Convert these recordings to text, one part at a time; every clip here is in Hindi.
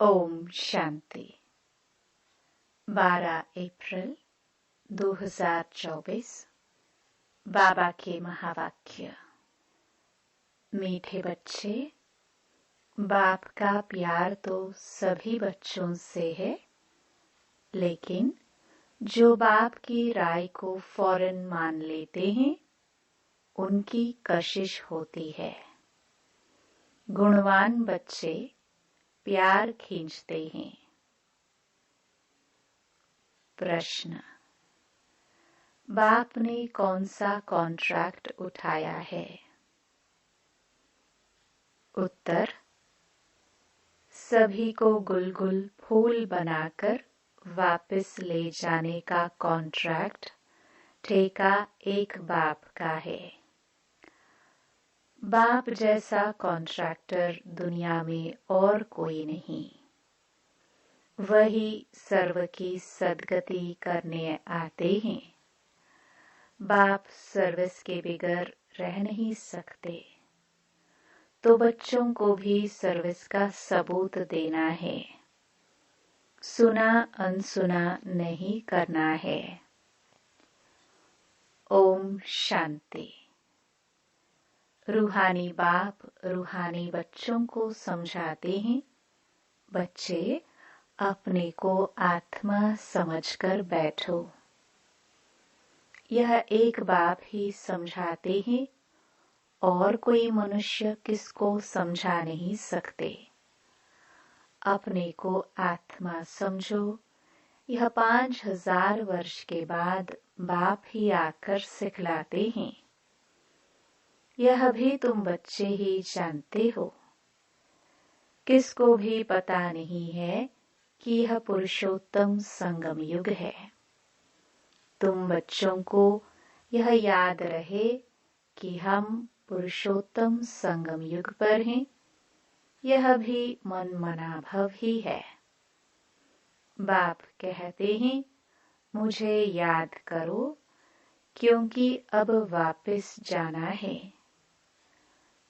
ओम शांति। 12 अप्रैल 2024। बाबा के महावाक्य। मीठे बच्चे, बाप का प्यार तो सभी बच्चों से है, लेकिन जो बाप की राय को फौरन मान लेते हैं उनकी कशिश होती है। गुणवान बच्चे प्यार खींचते हैं। प्रश्न: बाप ने कौन सा कॉन्ट्रैक्ट उठाया है? उत्तर: सभी को गुलगुल फूल बनाकर वापस ले जाने का कॉन्ट्रैक्ट ठेका एक बाप का है। बाप जैसा कॉन्ट्रैक्टर दुनिया में और कोई नहीं। वही सर्व की सद्गति करने आते हैं। बाप सर्विस के बगैर रह नहीं सकते, तो बच्चों को भी सर्विस का सबूत देना है। सुना अनसुना नहीं करना है। ओम शांति। रूहानी बाप रूहानी बच्चों को समझाते हैं, बच्चे अपने को आत्मा समझकर बैठो। यह एक बाप ही समझाते हैं और कोई मनुष्य किसको समझा नहीं सकते। अपने को आत्मा समझो। यह 5000 वर्ष के बाद बाप ही आकर सिखलाते हैं। यह भी तुम बच्चे ही जानते हो। किसको भी पता नहीं है कि यह पुरुषोत्तम संगम युग है। तुम बच्चों को यह याद रहे कि हम पुरुषोत्तम संगम युग पर हैं। यह भी मन मनाभव ही है। बाप कहते हैं, मुझे याद करो, क्योंकि अब वापस जाना है।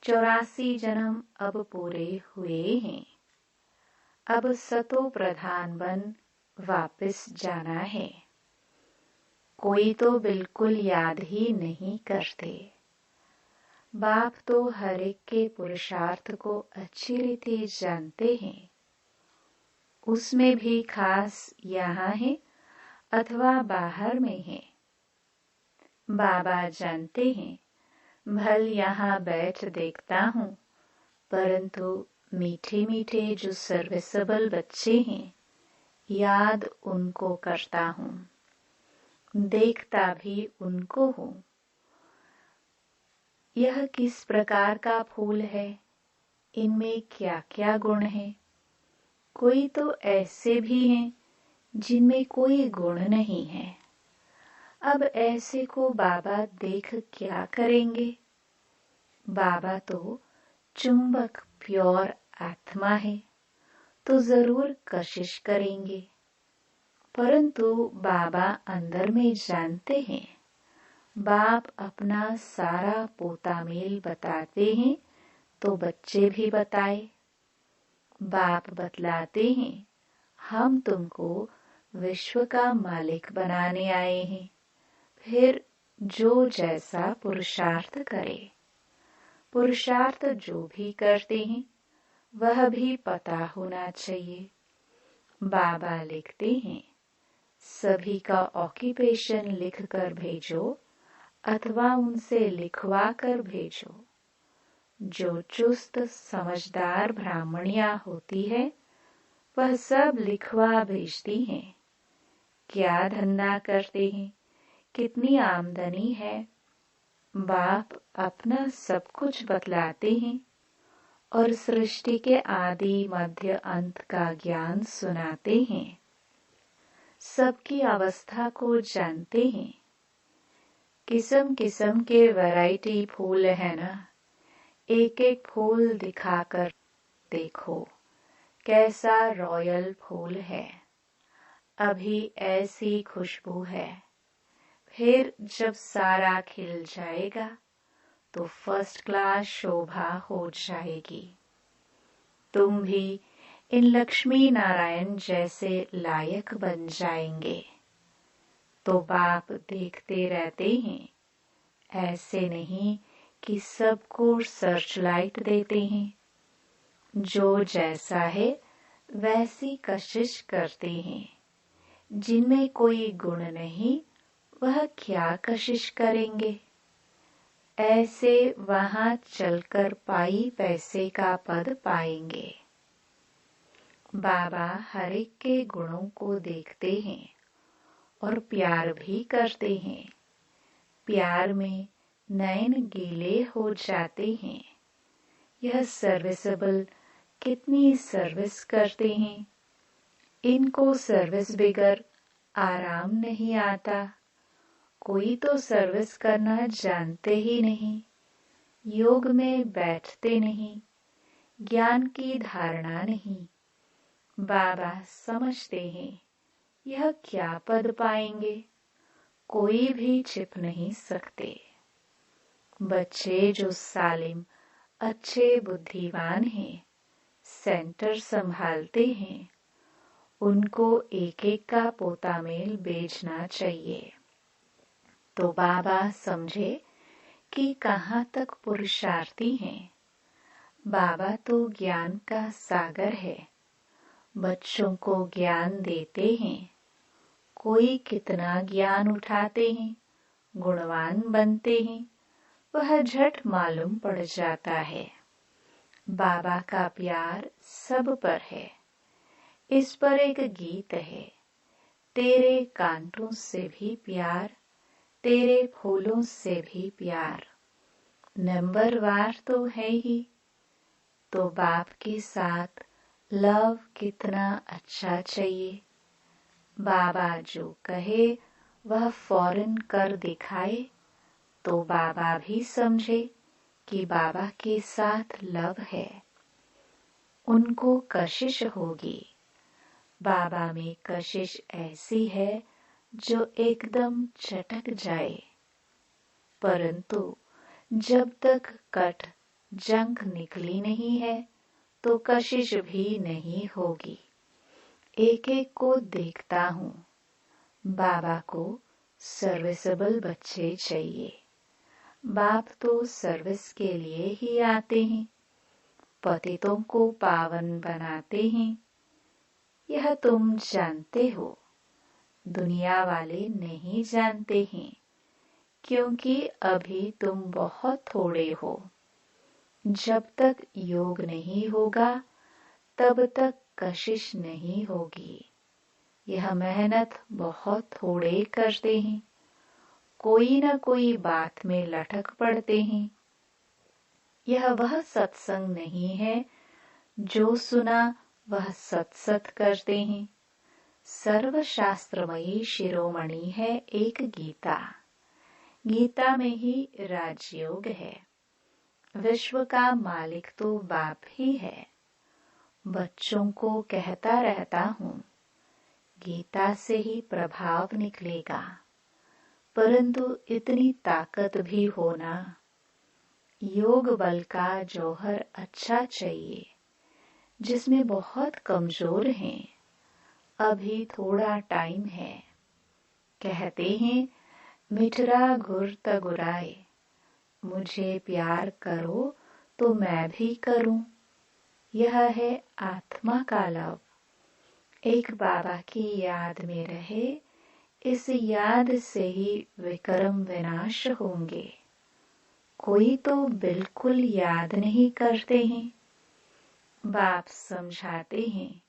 84 जन्म अब पूरे हुए हैं। अब सतो प्रधान बन वापस जाना है। कोई तो बिल्कुल याद ही नहीं करते। बाप तो हर एक के पुरुषार्थ को अच्छी रीति जानते हैं। उसमें भी खास यहाँ है अथवा बाहर में है। बाबा जानते हैं, भल यहाँ बैठ देखता हूँ, परंतु मीठे मीठे जो सर्विसेबल बच्चे हैं, याद उनको करता हूँ, देखता भी उनको हूँ। यह किस प्रकार का फूल है, इनमें क्या क्या गुण है। कोई तो ऐसे भी हैं जिनमें कोई गुण नहीं है। अब ऐसे को बाबा देख क्या करेंगे। बाबा तो चुंबक प्योर आत्मा है, तो जरूर कशिश करेंगे। परंतु बाबा अंदर में जानते हैं। बाप अपना सारा पोता मेल बताते हैं, तो बच्चे भी बताए। बाप बतलाते हैं, हम तुमको विश्व का मालिक बनाने आए हैं। फिर जो जैसा पुरुषार्थ करे। पुरुषार्थ जो भी करते हैं वह भी पता होना चाहिए। बाबा लिखते हैं, सभी का ऑक्यूपेशन लिख कर भेजो अथवा उनसे लिखवा कर भेजो। जो चुस्त समझदार ब्राह्मणियां होती है वह सब लिखवा भेजती हैं। क्या धंधा करते हैं, कितनी आमदनी है। बाप अपना सब कुछ बतलाते हैं और सृष्टि के आदि मध्य अंत का ज्ञान सुनाते हैं। सबकी अवस्था को जानते हैं। किस्म किस्म के वैरायटी फूल है ना, एक एक फूल दिखाकर देखो कैसा रॉयल फूल है। अभी ऐसी खुशबू है, फिर जब सारा खिल जाएगा तो फर्स्ट क्लास शोभा हो जाएगी। तुम भी इन लक्ष्मी नारायण जैसे लायक बन जाएंगे। तो बाप देखते रहते हैं, ऐसे नहीं कि सबको सर्चलाइट देते हैं। जो जैसा है वैसी कशिश करते हैं। जिनमें कोई गुण नहीं वह क्या कशिश करेंगे। ऐसे वहां चलकर पाई पैसे का पद पाएंगे। बाबा हर एक के गुणों को देखते हैं और प्यार भी करते हैं। प्यार में नयन गीले हो जाते हैं। यह सर्विसेबल कितनी सर्विस करते हैं। इनको सर्विस बगैर आराम नहीं आता। कोई तो सर्विस करना जानते ही नहीं। योग में बैठते नहीं। ज्ञान की धारणा नहीं। बाबा समझते हैं यह क्या पद पाएंगे। कोई भी छिप नहीं सकते। बच्चे जो सालिम अच्छे बुद्धिमान हैं, सेंटर संभालते हैं, उनको एक एक का पोता मेल बेचना चाहिए। तो बाबा समझे कि कहाँ तक पुरुषार्थी हैं। बाबा तो ज्ञान का सागर है। बच्चों को ज्ञान देते हैं। कोई कितना ज्ञान उठाते हैं, गुणवान बनते हैं, वह झट मालूम पड़ जाता है। बाबा का प्यार सब पर है। इस पर एक गीत है, तेरे कांटों से भी प्यार, तेरे फूलों से भी प्यार। नंबरवार तो है ही। तो बाप के साथ लव कितना अच्छा चाहिए। बाबा जो कहे वह फौरन कर दिखाए तो बाबा भी समझे कि बाबा के साथ लव है। उनको कशिश होगी। बाबा में कशिश ऐसी है जो एकदम चटक जाए। परंतु जब तक कट जंग निकली नहीं है तो कशिश भी नहीं होगी। एक एक को देखता हूँ। बाबा को सर्विसेबल बच्चे चाहिए। बाप तो सर्विस के लिए ही आते हैं। पतितों को पावन बनाते हैं। यह तुम जानते हो। दुनिया वाले नहीं जानते हैं, क्योंकि अभी तुम बहुत थोड़े हो। जब तक योग नहीं होगा तब तक कशिश नहीं होगी। यह मेहनत बहुत थोड़े करते हैं। कोई न कोई बात में लटक पड़ते हैं। यह वह सत्संग नहीं है जो सुना वह सत करते हैं। सर्वशास्त्रमयी शिरोमणि है एक गीता। गीता में ही राजयोग है। विश्व का मालिक तो बाप ही है। बच्चों को कहता रहता हूँ, गीता से ही प्रभाव निकलेगा। परंतु इतनी ताकत भी होना। योग बल का जौहर अच्छा चाहिए, जिसमें बहुत कमजोर हैं। अभी थोड़ा टाइम है। कहते हैं मिठरा गुर तगुराए। मुझे प्यार करो तो मैं भी करूं। यह है आत्मा का लव। एक बाबा की याद में रहे, इस याद से ही विक्रम विनाश होंगे। कोई तो बिल्कुल याद नहीं करते हैं। बाप समझाते हैं,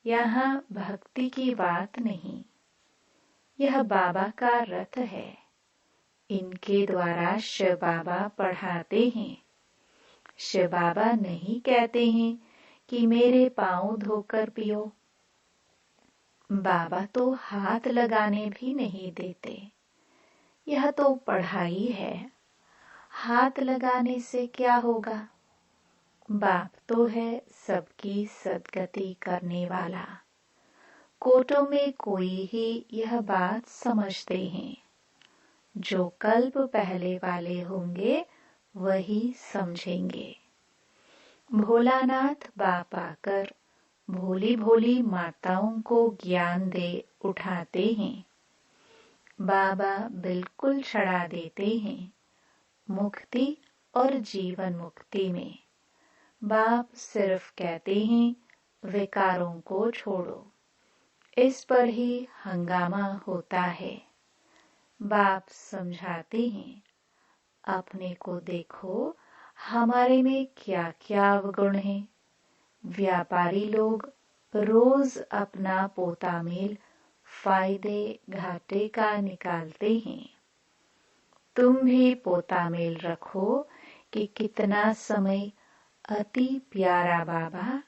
यहाँ भक्ति की बात नहीं। यह बाबा का रथ है। इनके द्वारा शिव बाबा पढ़ाते हैं। शिव बाबा नहीं कहते हैं कि मेरे पांव धोकर पियो। बाबा तो हाथ लगाने भी नहीं देते। यह तो पढ़ाई है। हाथ लगाने से क्या होगा। बाप तो है सबकी सद्गति करने वाला। कोटों में कोई ही यह बात समझते हैं। जो कल्प पहले वाले होंगे वही समझेंगे। भोलानाथ बाप आकर भोली भोली माताओं को ज्ञान दे उठाते हैं। बाबा बिल्कुल चढ़ा देते हैं मुक्ति और जीवन मुक्ति में। बाप सिर्फ कहते हैं विकारों को छोड़ो। इस पर ही हंगामा होता है। बाप समझाते हैं अपने को देखो, हमारे में क्या क्या अवगुण है। व्यापारी लोग रोज अपना पोतामेल फायदे घाटे का निकालते हैं। तुम भी पोतामेल रखो कि कितना समय अति प्यारा बाबा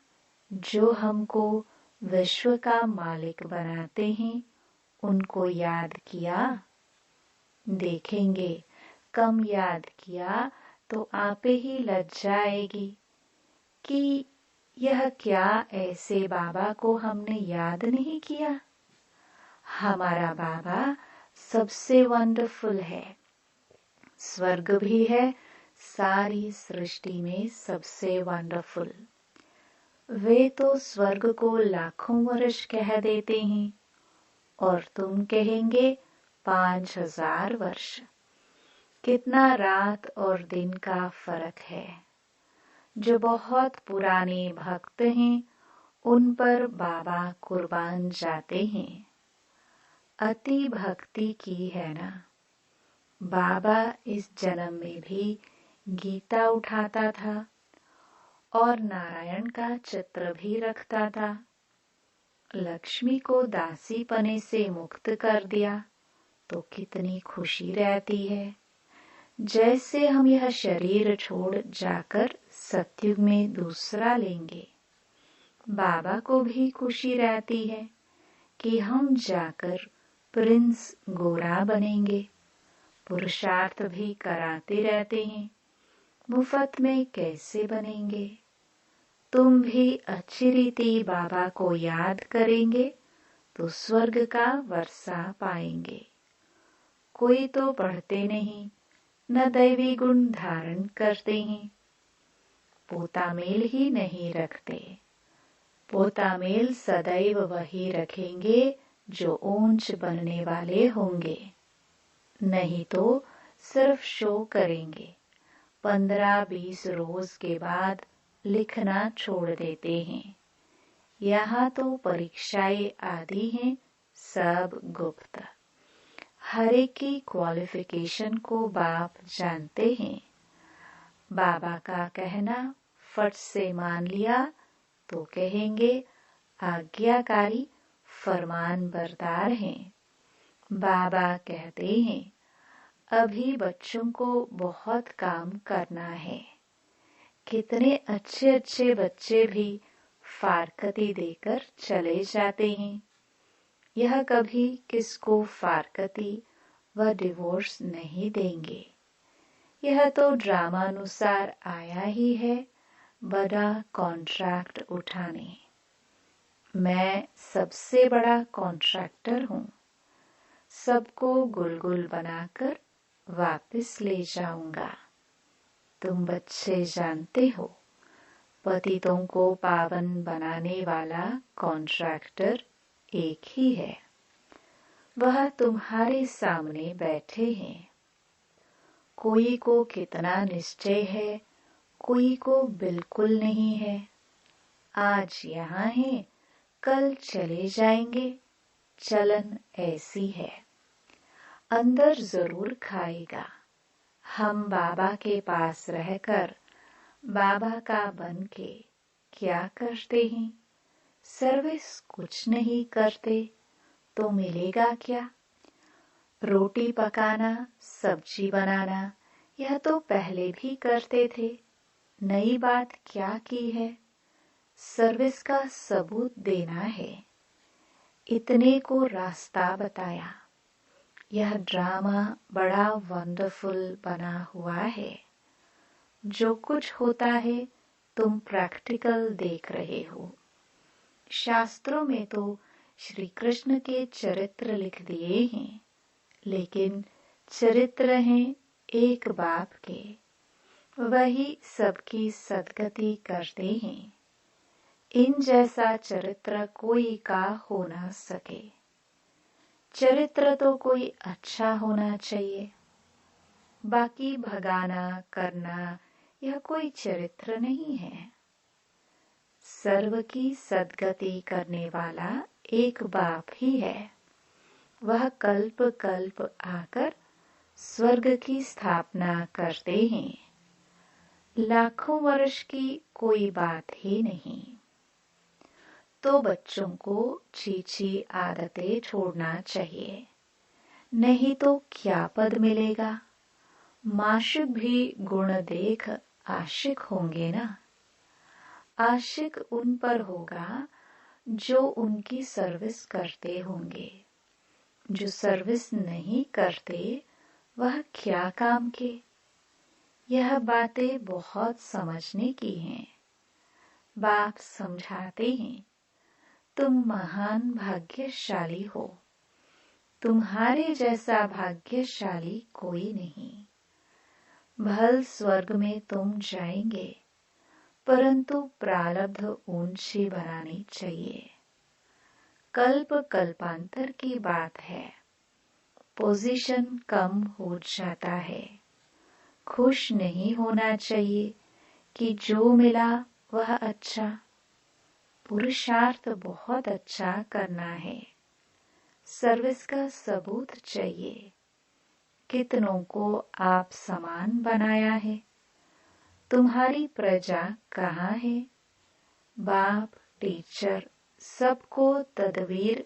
जो हमको विश्व का मालिक बनाते हैं उनको याद किया। देखेंगे कम याद किया तो आपे ही लज्जा आएगी कि यह क्या ऐसे बाबा को हमने याद नहीं किया। हमारा बाबा सबसे वंडरफुल है। स्वर्ग भी है सारी सृष्टि में सबसे वंडरफुल। वे तो स्वर्ग को लाखों वर्ष कह देते हैं और तुम कहेंगे 5000 वर्ष। कितना रात और दिन का फर्क है। जो बहुत पुराने भक्त हैं उन पर बाबा कुर्बान जाते हैं। अति भक्ति की है ना। बाबा इस जन्म में भी गीता उठाता था और नारायण का चित्र भी रखता था। लक्ष्मी को दासी पने से मुक्त कर दिया तो कितनी खुशी रहती है। जैसे हम यह शरीर छोड़ जाकर सतयुग में दूसरा लेंगे, बाबा को भी खुशी रहती है कि हम जाकर प्रिंस गोरा बनेंगे। पुरुषार्थ भी कराते रहते हैं, मुफ्त में कैसे बनेंगे। तुम भी अच्छी रीति बाबा को याद करेंगे तो स्वर्ग का वर्षा पाएंगे। कोई तो पढ़ते नहीं, न दैवी गुण धारण करते हैं, पोतामेल ही नहीं रखते। पोतामेल सदैव वही रखेंगे जो ऊंच बनने वाले होंगे, नहीं तो सिर्फ शो करेंगे। 15-20 रोज के बाद लिखना छोड़ देते हैं। यहाँ तो परीक्षाएं आदि हैं, सब गुप्त। हर एक की क्वालिफिकेशन को बाप जानते हैं। बाबा का कहना फट से मान लिया तो कहेंगे आज्ञाकारी फरमान बरदार हैं। बाबा कहते हैं अभी बच्चों को बहुत काम करना है। कितने अच्छे अच्छे बच्चे भी फारकती देकर चले जाते हैं। यह कभी किसको फारकती व डिवोर्स नहीं देंगे। यह तो ड्रामानुसार आया ही है बड़ा कॉन्ट्रैक्ट उठाने। मैं सबसे बड़ा कॉन्ट्रैक्टर हूँ। सबको गुलगुल बनाकर वापस ले जाऊंगा। तुम बच्चे जानते हो, पतितों को पावन बनाने वाला कॉन्ट्रैक्टर एक ही है। वह तुम्हारे सामने बैठे हैं। कोई को कितना निश्चय है, कोई को बिल्कुल नहीं है। आज यहाँ है, कल चले जाएंगे। चलन ऐसी है। अंदर जरूर खाएगा। हम बाबा के पास रहकर बाबा का बन के क्या करते हैं? सर्विस कुछ नहीं करते तो मिलेगा क्या? रोटी पकाना, सब्जी बनाना, यह तो पहले भी करते थे। नई बात क्या की है? सर्विस का सबूत देना है। इतने को रास्ता बताया। यह ड्रामा बड़ा वंडरफुल बना हुआ है। जो कुछ होता है तुम प्रैक्टिकल देख रहे हो। शास्त्रों में तो श्री कृष्ण के चरित्र लिख दिए हैं, लेकिन चरित्र हैं एक बाप के, वही सबकी सदगति करते हैं। इन जैसा चरित्र कोई का हो ना सके। चरित्र तो कोई अच्छा होना चाहिए, बाकी भगाना करना यह कोई चरित्र नहीं है। सर्व की सद्गति करने वाला एक बाप ही है। वह कल्प कल्प आकर स्वर्ग की स्थापना करते हैं। लाखों वर्ष की कोई बात ही नहीं। तो बच्चों को छी आदतें छोड़ना चाहिए, नहीं तो क्या पद मिलेगा। माशिक भी गुण देख आशिक होंगे ना। आशिक उन पर होगा जो उनकी सर्विस करते होंगे। जो सर्विस नहीं करते वह क्या काम के। यह बातें बहुत समझने की हैं। बाप समझाते हैं, तुम महान भाग्यशाली हो। तुम्हारे जैसा भाग्यशाली कोई नहीं। भल स्वर्ग में तुम जाएंगे, परंतु प्रारब्ध ऊंची बनानी चाहिए। कल्प कल्पांतर की बात है। पोजीशन कम हो जाता है। खुश नहीं होना चाहिए कि जो मिला वह अच्छा। पुरुषार्थ बहुत अच्छा करना है। सर्विस का सबूत चाहिए। कितनों को आप समान बनाया है। तुम्हारी प्रजा कहाँ है। बाप टीचर सबको तदवीर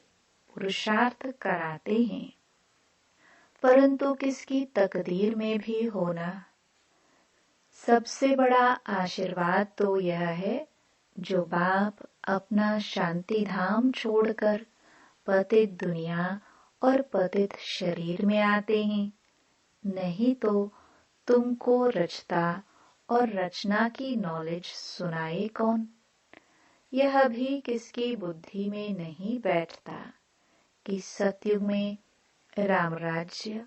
पुरुषार्थ कराते हैं, परंतु किसकी तकदीर में भी होना। सबसे बड़ा आशीर्वाद तो यह है जो बाप अपना शांति धाम छोड़कर पतित दुनिया और पतित शरीर में आते हैं। नहीं तो तुमको रचता और रचना की नॉलेज सुनाए कौन। यह भी किसकी बुद्धि में नहीं बैठता कि सतयुग में राम राज्य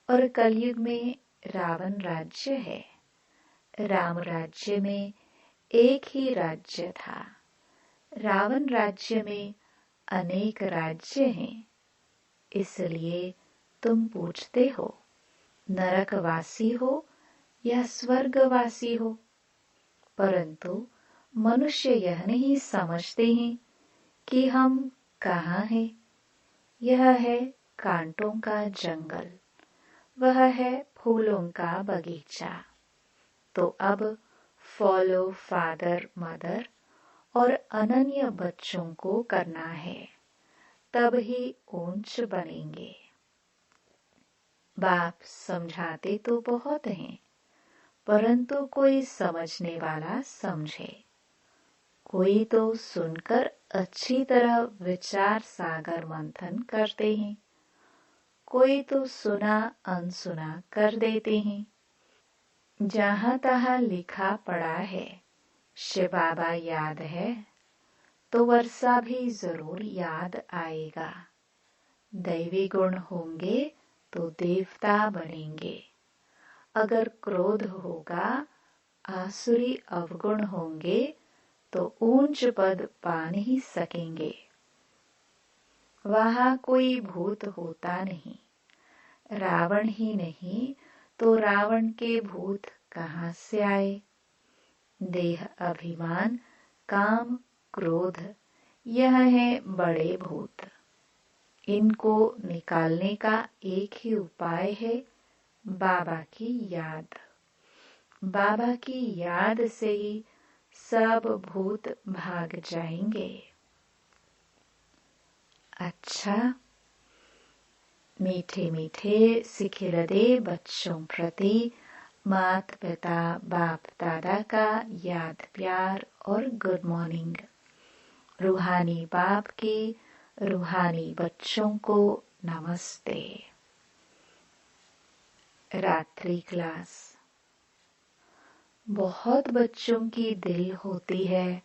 और कलयुग में रावण राज्य है। राम राज्य में एक ही राज्य था। रावण राज्य में अनेक राज्य हैं। इसलिए तुम पूछते हो नरकवासी हो या स्वर्गवासी हो। परंतु मनुष्य यह नहीं समझते हैं कि हम कहाँ हैं। यह है कांटों का जंगल, वह है फूलों का बगीचा। तो अब फॉलो फादर मदर और अनन्य बच्चों को करना है, तब ही ऊंच बनेंगे। बाप समझाते तो बहुत हैं, परंतु कोई समझने वाला समझे। कोई तो सुनकर अच्छी तरह विचार सागर मंथन करते हैं, कोई तो सुना अनसुना कर देते हैं। जहां तहां लिखा पड़ा है शिव बाबा याद है, तो वर्षा भी जरूर याद आएगा। दैवी गुण होंगे तो देवता बनेंगे। अगर क्रोध होगा, आसुरी अवगुण होंगे तो ऊंच पद पा नहीं सकेंगे। वहां कोई भूत होता नहीं। रावण ही नहीं तो रावण के भूत कहां से आए। देह अभिमान काम क्रोध यह है बड़े भूत। इनको निकालने का एक ही उपाय है, बाबा की याद। बाबा की याद से ही सब भूत भाग जाएंगे। अच्छा, मीठे मीठे सिखिलदे बच्चों प्रति माता पिता बाप दादा का याद प्यार और गुड मॉर्निंग। रूहानी बाप की रूहानी बच्चों को नमस्ते। रात्रि क्लास। बहुत बच्चों की दिल होती है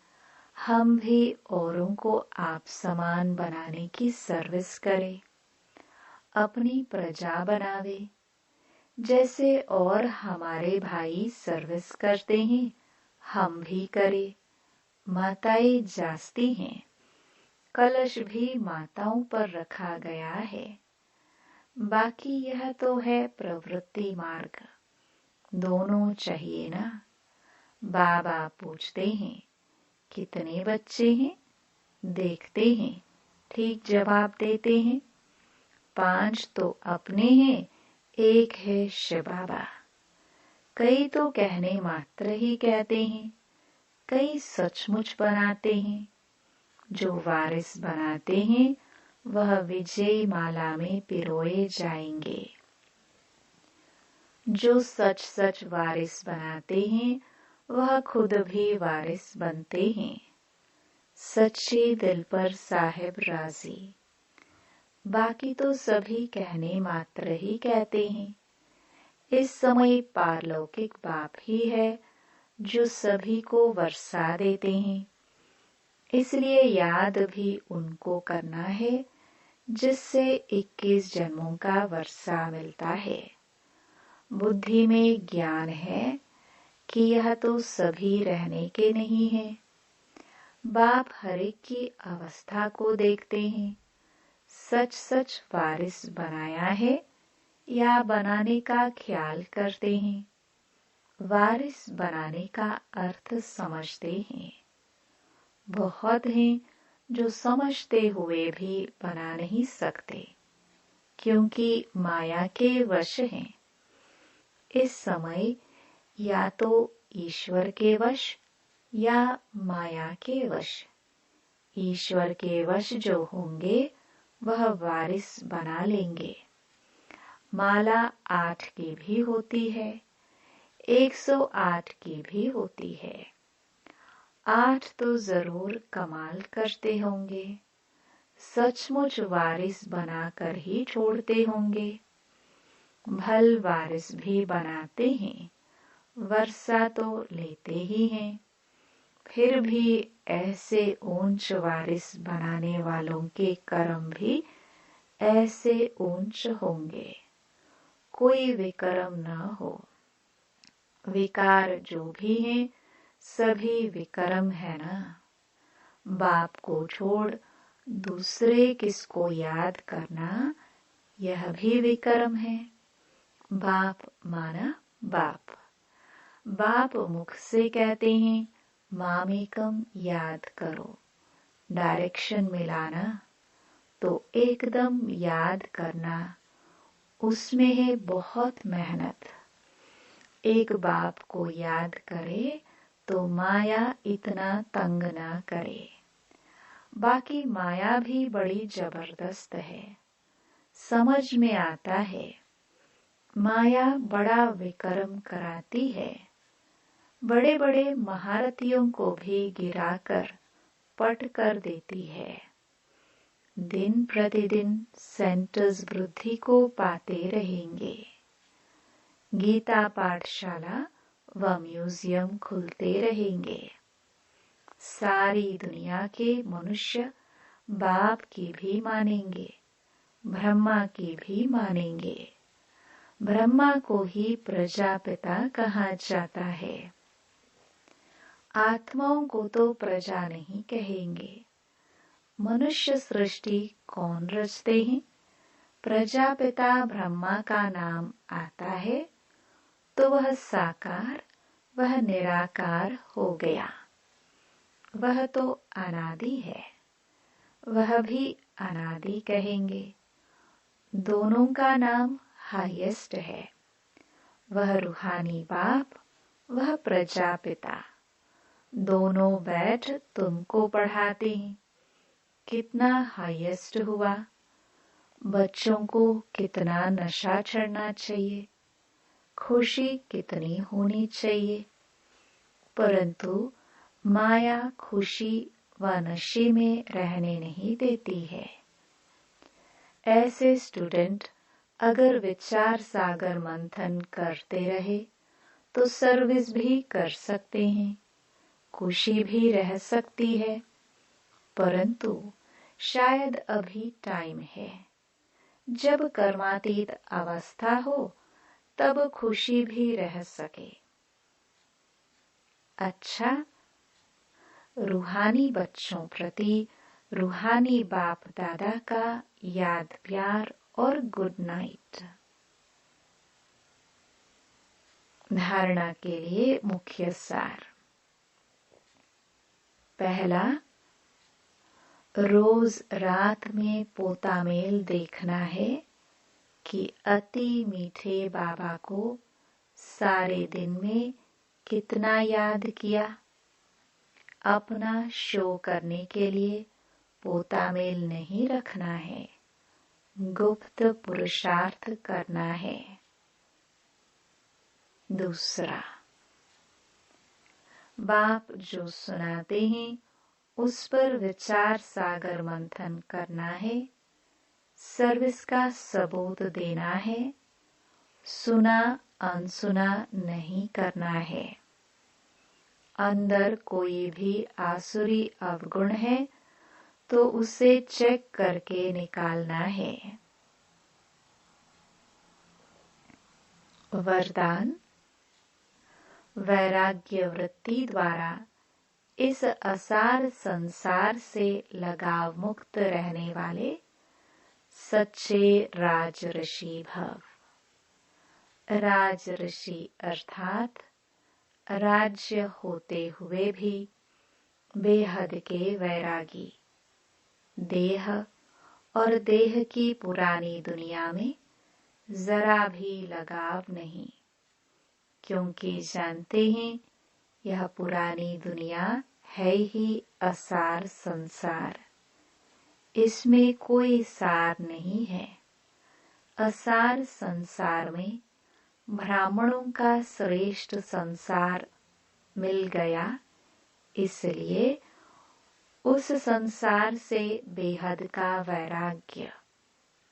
हम भी औरों को आप समान बनाने की सर्विस करें, अपनी प्रजा बनावे। जैसे और हमारे भाई सर्विस करते हैं हम भी करें, माताएं जासती हैं, कलश भी माताओं पर रखा गया है। बाकी यह तो है प्रवृत्ति मार्ग, दोनों चाहिए ना। बाबा पूछते हैं, कितने बच्चे हैं? देखते हैं, ठीक जवाब देते हैं। 5 तो अपने हैं, 1 है शिव बाबा। कई तो कहने मात्र ही कहते हैं, कई सचमुच बनाते हैं। जो वारिस बनाते हैं वह विजय माला में पिरोए जाएंगे। जो सच सच वारिस बनाते हैं वह खुद भी वारिस बनते हैं। सच्चे दिल पर साहिब राजी। बाकी तो सभी कहने मात्र ही कहते हैं। इस समय पारलौकिक बाप ही है जो सभी को वर्षा देते हैं। इसलिए याद भी उनको करना है जिससे 21 जन्मों का वर्षा मिलता है। बुद्धि में ज्ञान है कि यह तो सभी रहने के नहीं है। बाप हर एक की अवस्था को देखते हैं। सच सच वारिस बनाया है या बनाने का ख्याल करते हैं। वारिस बनाने का अर्थ समझते हैं। बहुत हैं जो समझते हुए भी बना नहीं सकते, क्योंकि माया के वश हैं। इस समय या तो ईश्वर के वश या माया के वश। ईश्वर के वश जो होंगे वह वारिस बना लेंगे। माला 8 की भी होती है, 108 की भी होती है। 8 तो जरूर कमाल करते होंगे, सचमुच वारिस बनाकर ही छोड़ते होंगे। भल वारिस भी बनाते हैं, वर्षा तो लेते ही हैं। फिर भी ऐसे ऊंच वारिस बनाने वालों के कर्म भी ऐसे ऊंच होंगे। कोई विकर्म न हो। विकार जो भी हैं सभी विकर्म है ना। बाप को छोड़ दूसरे किसको याद करना यह भी विकर्म है। बाप माना बाप। बाप मुख से कहते हैं मामेकम याद करो। डायरेक्शन मिलाना तो एकदम याद करना, उसमें है बहुत मेहनत। एक बाप को याद करे तो माया इतना तंग ना करे। बाकी माया भी बड़ी जबरदस्त है, समझ में आता है। माया बड़ा विकर्म कराती है। बड़े बड़े महारथियों को भी गिराकर पट कर देती है। दिन प्रतिदिन सेंटर्स वृद्धि को पाते रहेंगे। गीता पाठशाला व म्यूजियम खुलते रहेंगे। सारी दुनिया के मनुष्य बाप की भी मानेंगे, ब्रह्मा की भी मानेंगे। ब्रह्मा को ही प्रजापिता कहा जाता है। आत्माओं को तो प्रजा नहीं कहेंगे। मनुष्य सृष्टि कौन रचते हैं? प्रजापिता ब्रह्मा का नाम आता है तो वह साकार, वह निराकार हो गया। वह तो अनादि है, वह भी अनादि कहेंगे। दोनों का नाम हाईएस्ट है। वह रूहानी बाप, वह प्रजापिता। दोनों बैठ तुमको पढ़ाते हैं। कितना हाईएस्ट हुआ। बच्चों को कितना नशा चढ़ना चाहिए, खुशी कितनी होनी चाहिए। परंतु माया खुशी व नशे में रहने नहीं देती है। ऐसे स्टूडेंट अगर विचार सागर मंथन करते रहे तो सर्विस भी कर सकते हैं, खुशी भी रह सकती है। परंतु शायद अभी टाइम है, जब कर्मातीत अवस्था हो तब खुशी भी रह सके। अच्छा, रूहानी बच्चों प्रति रूहानी बाप दादा का याद प्यार और गुड नाइट। धारणा के लिए मुख्य सार। पहला, रोज रात में पोता मेल देखना है कि अति मीठे बाबा को सारे दिन में कितना याद किया। अपना शो करने के लिए पोता मेल नहीं रखना है, गुप्त पुरुषार्थ करना है। दूसरा, बाप जो सुनाते हैं उस पर विचार सागर मंथन करना है, सर्विस का सबूत देना है, सुना अनसुना नहीं करना है। अंदर कोई भी आसुरी अवगुण है तो उसे चेक करके निकालना है। वरदान, वैराग्य वृत्ति द्वारा इस असार संसार से लगाव मुक्त रहने वाले सच्चे राजऋषि भव। राजऋषि अर्थात राज्य होते हुए भी बेहद के वैरागी, देह और देह की पुरानी दुनिया में जरा भी लगाव नहीं, क्योंकि जानते हैं यह पुरानी दुनिया है ही असार संसार, इसमें कोई सार नहीं है। असार संसार में ब्राह्मणों का श्रेष्ठ संसार मिल गया, इसलिए उस संसार से बेहद का वैराग्य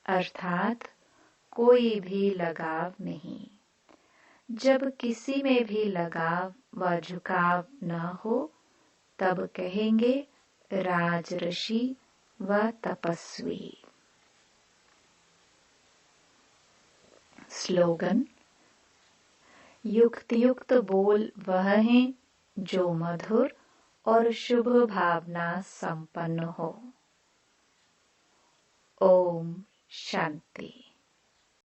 अर्थात कोई भी लगाव नहीं। जब किसी में भी लगाव व झुकाव न हो तब कहेंगे राजऋषि व तपस्वी। स्लोगन, युक्त युक्त बोल वह है जो मधुर और शुभ भावना संपन्न हो। ओम शांति।